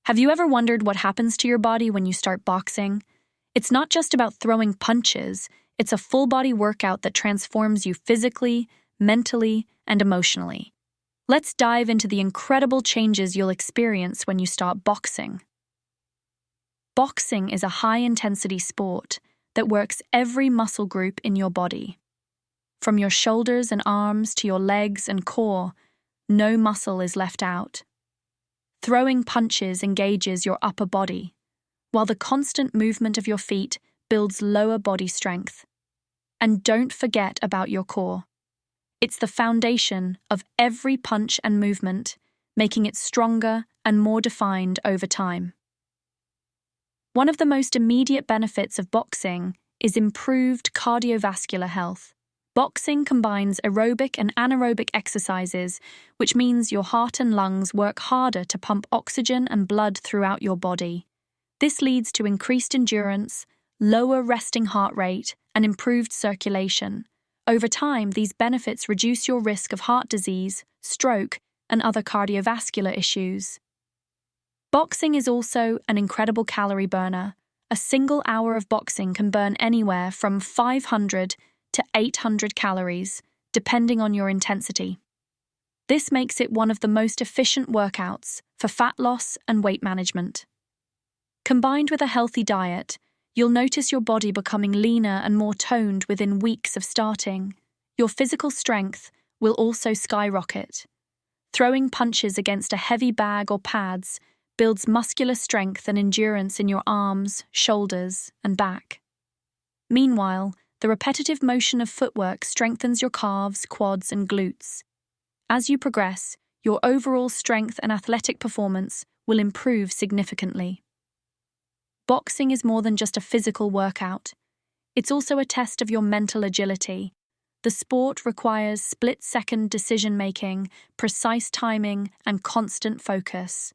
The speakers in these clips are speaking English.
Have you ever wondered what happens to your body when you start boxing? It's not just about throwing punches, it's a full-body workout that transforms you physically, mentally, and emotionally. Let's dive into the incredible changes you'll experience when you start boxing. Boxing is a high-intensity sport that works every muscle group in your body. From your shoulders and arms to your legs and core, no muscle is left out. Throwing punches engages your upper body, while the constant movement of your feet builds lower body strength. And don't forget about your core. It's the foundation of every punch and movement, making it stronger and more defined over time. One of the most immediate benefits of boxing is improved cardiovascular health. Boxing combines aerobic and anaerobic exercises, which means your heart and lungs work harder to pump oxygen and blood throughout your body. This leads to increased endurance, lower resting heart rate, and improved circulation. Over time, these benefits reduce your risk of heart disease, stroke, and other cardiovascular issues. Boxing is also an incredible calorie burner. A single hour of boxing can burn anywhere from 500 to 800 calories, depending on your intensity. This makes it one of the most efficient workouts for fat loss and weight management. Combined with a healthy diet, you'll notice your body becoming leaner and more toned within weeks of starting. Your physical strength will also skyrocket. Throwing punches against a heavy bag or pads builds muscular strength and endurance in your arms, shoulders, and back. Meanwhile, the repetitive motion of footwork strengthens your calves, quads, and glutes. As you progress, your overall strength and athletic performance will improve significantly. Boxing is more than just a physical workout. It's also a test of your mental agility. The sport requires split-second decision-making, precise timing, and constant focus.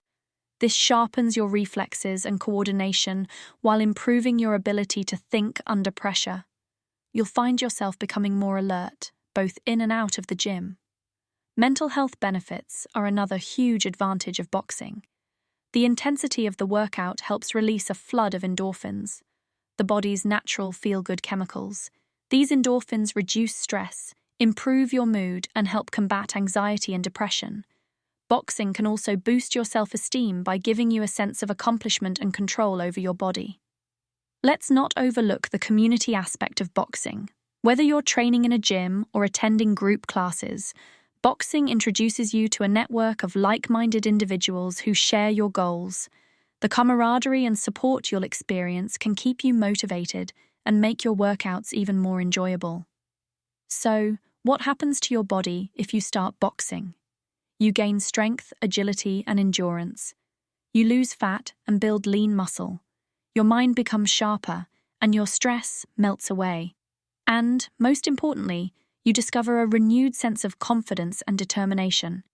This sharpens your reflexes and coordination while improving your ability to think under pressure. You'll find yourself becoming more alert, both in and out of the gym. Mental health benefits are another huge advantage of boxing. The intensity of the workout helps release a flood of endorphins, the body's natural feel-good chemicals. These endorphins reduce stress, improve your mood, and help combat anxiety and depression. Boxing can also boost your self-esteem by giving you a sense of accomplishment and control over your body. Let's not overlook the community aspect of boxing. Whether you're training in a gym or attending group classes, boxing introduces you to a network of like-minded individuals who share your goals. The camaraderie and support you'll experience can keep you motivated and make your workouts even more enjoyable. So, what happens to your body if you start boxing? You gain strength, agility, and endurance. You lose fat and build lean muscle. Your mind becomes sharper, and your stress melts away. And, most importantly, you discover a renewed sense of confidence and determination.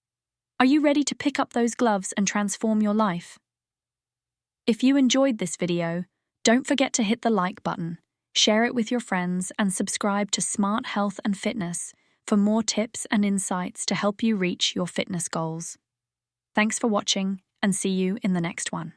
Are you ready to pick up those gloves and transform your life? If you enjoyed this video, don't forget to hit the like button, share it with your friends, and subscribe to Smart Health and Fitness for more tips and insights to help you reach your fitness goals. Thanks for watching, and see you in the next one.